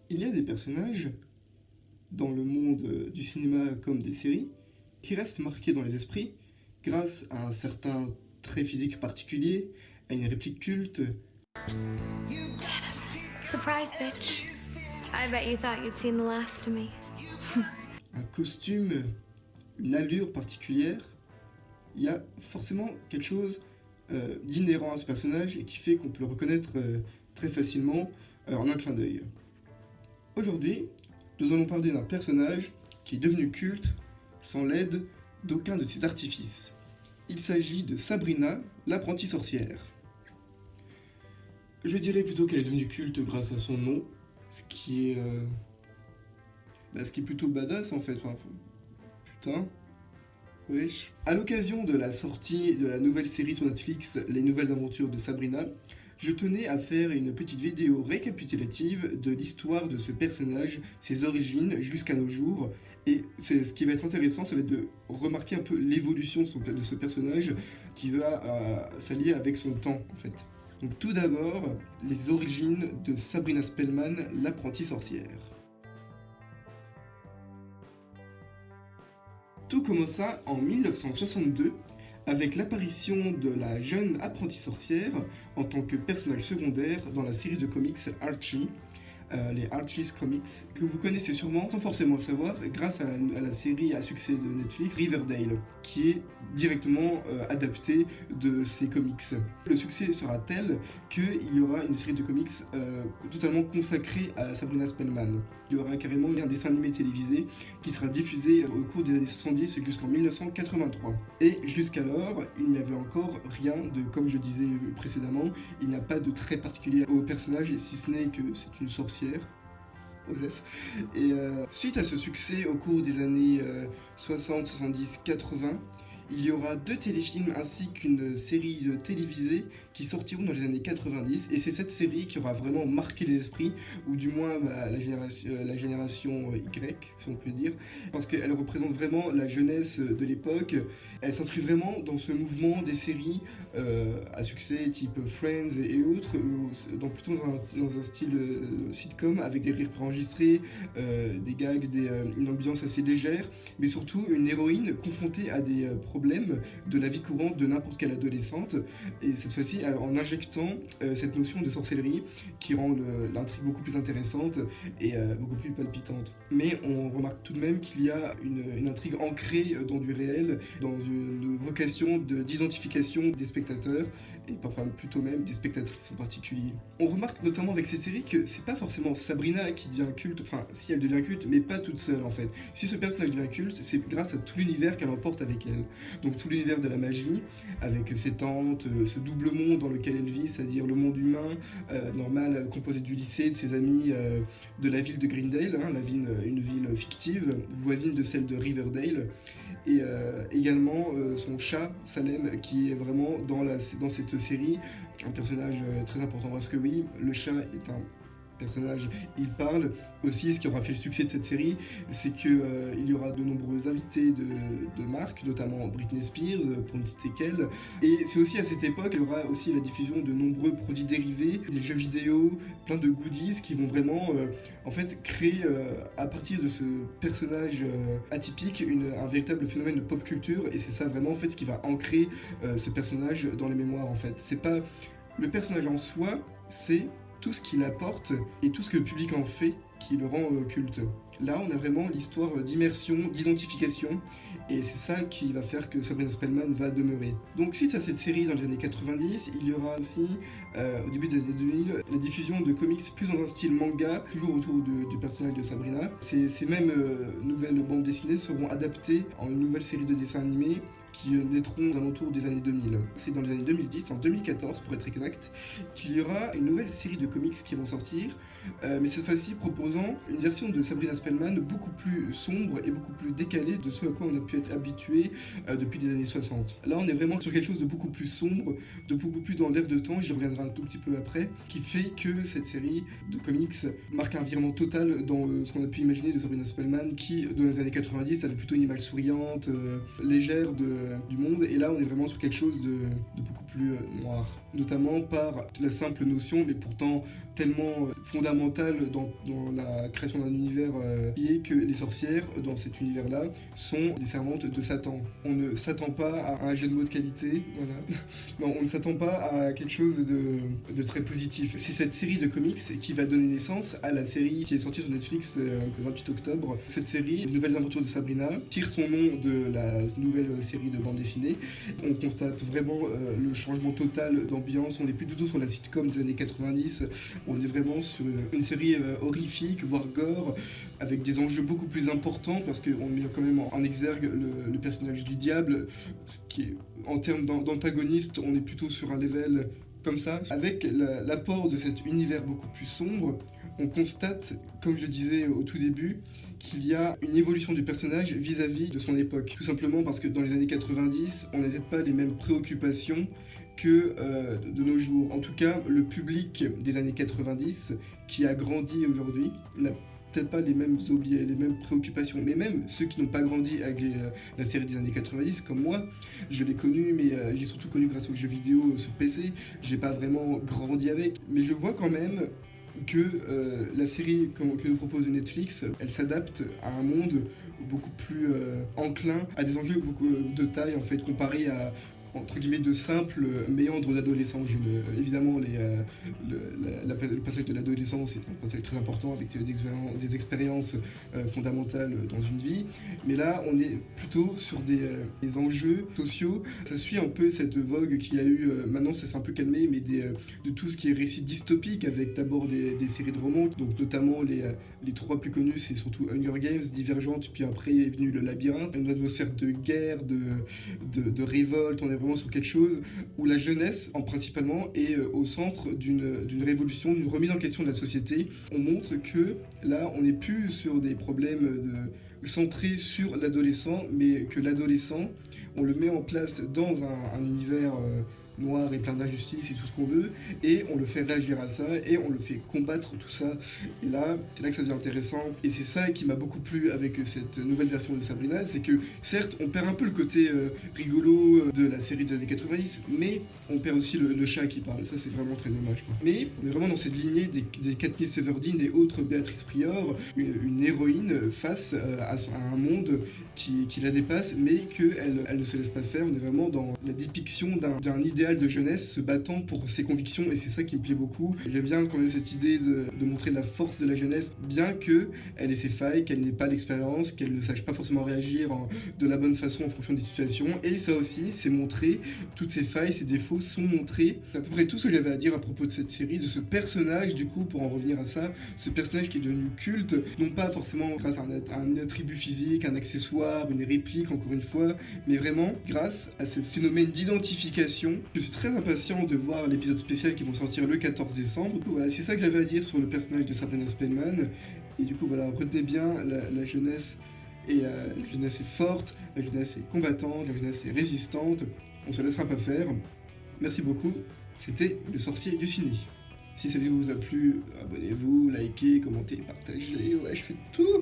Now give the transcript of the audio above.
Il y a des personnages, dans le monde du cinéma comme des séries, qui restent marqués dans les esprits grâce à un certain trait physique particulier, à une réplique culte, Surprise, bitch. I bet you thought you'd seen the last of me. un costume, une allure particulière. Il y a forcément quelque chose d'inhérent à ce personnage et qui fait qu'on peut le reconnaître très facilement en un clin d'œil. Aujourd'hui, nous allons parler d'un personnage qui est devenu culte sans l'aide d'aucun de ses artifices. Il s'agit de Sabrina, l'apprentie sorcière. Je dirais plutôt qu'elle est devenue culte grâce à son nom, ce qui est plutôt badass en fait. Enfin, putain. Wesh. À l'occasion de la sortie de la nouvelle série sur Netflix, Les Nouvelles Aventures de Sabrina, je tenais à faire une petite vidéo récapitulative de l'histoire de ce personnage, ses origines jusqu'à nos jours. Et ce qui va être intéressant, ça va être de remarquer un peu l'évolution de ce personnage qui va s'allier avec son temps en fait. Donc tout d'abord, les origines de Sabrina Spellman, l'apprentie sorcière. Tout commença en 1962 avec l'apparition de la jeune apprentie sorcière en tant que personnage secondaire dans la série de comics Archie, les Archie's Comics, que vous connaissez sûrement, sans forcément le savoir, grâce à la série à succès de Netflix Riverdale, qui est directement adaptée de ces comics. Le succès sera tel qu'il y aura une série de comics totalement consacrée à Sabrina Spellman. Il y aura carrément un dessin animé télévisé qui sera diffusé au cours des années 70 jusqu'en 1983. Et jusqu'alors, il n'y avait encore rien de, comme je disais précédemment, il n'y a pas de trait particulier au personnage, si ce n'est que c'est une sorcière. Osef. Et suite à ce succès au cours des années 60, 70, 80, il y aura 2 téléfilms ainsi qu'une série télévisée qui sortiront dans les années 90, et c'est cette série qui aura vraiment marqué les esprits, ou du moins la génération Y, si on peut dire, parce qu'elle représente vraiment la jeunesse de l'époque. Elle s'inscrit vraiment dans ce mouvement des séries à succès type Friends et autres, plutôt dans un style sitcom, avec des rires préenregistrés, des gags, une ambiance assez légère, mais surtout une héroïne confrontée à des problèmes de la vie courante de n'importe quelle adolescente, et cette fois-ci en injectant cette notion de sorcellerie qui rend l'intrigue beaucoup plus intéressante et beaucoup plus palpitante. Mais on remarque tout de même qu'il y a une intrigue ancrée dans du réel, dans une vocation d'identification des spectateurs, et parfois plutôt même des spectatrices en particulier. On remarque notamment avec ces séries que c'est pas forcément Sabrina qui devient culte, enfin si elle devient culte, mais pas toute seule en fait. Si ce personnage devient culte, c'est grâce à tout l'univers qu'elle emporte avec elle. Donc tout l'univers de la magie, avec ses tantes, ce double monde dans lequel elle vit, c'est-à-dire le monde humain, normal, composé du lycée, de ses amis, de la ville de Greendale, hein, une ville fictive, voisine de celle de Riverdale, et également son chat, Salem, qui est vraiment dans cette série un personnage très important, parce que oui, le chat est un personnage, il parle. Aussi, ce qui aura fait le succès de cette série, c'est qu'il y aura de nombreux invités de marque, notamment Britney Spears, pour ne citer qu'elle. Et c'est aussi à cette époque qu'il y aura aussi la diffusion de nombreux produits dérivés, des jeux vidéo, plein de goodies qui vont vraiment en fait créer à partir de ce personnage atypique un véritable phénomène de pop culture, et c'est ça vraiment en fait qui va ancrer ce personnage dans les mémoires en fait. C'est pas le personnage en soi, c'est tout ce qu'il apporte et tout ce que le public en fait qui le rend culte. Là, on a vraiment l'histoire d'immersion, d'identification, et c'est ça qui va faire que Sabrina Spellman va demeurer. Donc suite à cette série dans les années 90, il y aura aussi, au début des années 2000, la diffusion de comics plus dans un style manga, toujours autour du personnage de Sabrina. Ces mêmes nouvelles bandes dessinées seront adaptées en une nouvelle série de dessins animés qui naîtront aux alentours des années 2000. C'est dans les années 2010, en 2014 pour être exact, qu'il y aura une nouvelle série de comics qui vont sortir, mais cette fois-ci proposant une version de Sabrina Spellman beaucoup plus sombre et beaucoup plus décalée de ce à quoi on a pu être habitué depuis les années 60. Là, on est vraiment sur quelque chose de beaucoup plus sombre, de beaucoup plus dans l'air de temps, j'y reviendrai un tout petit peu après, qui fait que cette série de comics marque un virement total dans ce qu'on a pu imaginer de Sabrina Spellman, qui, dans les années 90, avait plutôt une image souriante, légère du monde, et là, on est vraiment sur quelque chose de beaucoup plus noir, notamment par la simple notion, mais pourtant tellement fondamentale dans la création d'un univers qui est que les sorcières, dans cet univers-là, sont les servantes de Satan. On ne s'attend pas à un jeu de mots de qualité, voilà. Non, on ne s'attend pas à quelque chose de très positif. C'est cette série de comics qui va donner naissance à la série qui est sortie sur Netflix le 28 octobre. Cette série, Les Nouvelles Aventures de Sabrina, tire son nom de la nouvelle série de bande dessinée. On constate vraiment le changement total d'ambiance. On n'est plus du tout sur la sitcom des années 90. On est vraiment sur une série horrifique, voire gore, avec des enjeux beaucoup plus importants parce qu'on met quand même en exergue le personnage du diable, ce qui est, en termes d'antagoniste, on est plutôt sur un level comme ça. Avec l'apport de cet univers beaucoup plus sombre, on constate, comme je le disais au tout début, qu'il y a une évolution du personnage vis-à-vis de son époque. Tout simplement parce que dans les années 90, on n'avait pas les mêmes préoccupations que de nos jours. En tout cas, le public des années 90, qui a grandi aujourd'hui, n'a peut-être pas les mêmes préoccupations, mais même ceux qui n'ont pas grandi avec la série des années 90, comme moi, je l'ai connu, mais j'ai surtout connu grâce aux jeux vidéo sur PC, j'ai pas vraiment grandi avec, mais je vois quand même que la série que nous propose Netflix, elle s'adapte à un monde beaucoup plus enclin à des enjeux beaucoup de taille, en fait, comparé à entre guillemets de simples méandres d'adolescents. Évidemment, le passage de l'adolescence est un passage très important avec des expériences fondamentales dans une vie, mais là on est plutôt sur des enjeux sociaux. Ça suit un peu cette vogue qu'il y a eu, maintenant ça s'est un peu calmé, mais de tout ce qui est récit dystopique, avec d'abord des séries de romans, donc notamment les trois plus connus, c'est surtout Hunger Games, Divergente, puis après est venu Le Labyrinthe, une atmosphère de guerre, de révolte. On est vraiment sur quelque chose où la jeunesse, principalement, est au centre d'une révolution, d'une remise en question de la société. On montre que là, on n'est plus sur des problèmes centrés sur l'adolescent, mais que l'adolescent, on le met en place dans un univers noir et plein d'injustice et tout ce qu'on veut, et on le fait réagir à ça, et on le fait combattre tout ça. Et là, c'est là que ça devient intéressant, et c'est ça qui m'a beaucoup plu avec cette nouvelle version de Sabrina, c'est que certes, on perd un peu le côté rigolo de la série des années 90, mais on perd aussi le chat qui parle. Ça, c'est vraiment très dommage, quoi. Mais on est vraiment dans cette lignée des Katniss Everdeen et autres Béatrice Prior, une héroïne face à un monde qui la dépasse, mais qu'elle ne se laisse pas faire. On est vraiment dans la dépiction d'un idéal de jeunesse se battant pour ses convictions, et c'est ça qui me plaît beaucoup. J'aime bien quand même cette idée de montrer la force de la jeunesse, bien qu'elle ait ses failles, qu'elle n'ait pas l'expérience, qu'elle ne sache pas forcément réagir de la bonne façon en fonction des situations. Et ça aussi, c'est montré, toutes ces failles, ces défauts sont montrés. C'est à peu près tout ce que j'avais à dire à propos de cette série, de ce personnage, du coup, pour en revenir à ça, ce personnage qui est devenu culte, non pas forcément grâce à un attribut physique, un accessoire, une réplique, encore une fois, mais vraiment grâce à ce phénomène d'identification. Je suis très impatient de voir l'épisode spécial qui vont sortir le 14 décembre. Du coup, voilà, c'est ça que j'avais à dire sur le personnage de Sabrina Spellman. Et du coup, voilà, retenez bien la jeunesse. Et la jeunesse est forte, la jeunesse est combattante, la jeunesse est résistante. On se laissera pas faire. Merci beaucoup. C'était Le Sorcier du Ciné. Si cette vidéo vous a plu, abonnez-vous, likez, commentez, partagez. Ouais, je fais tout.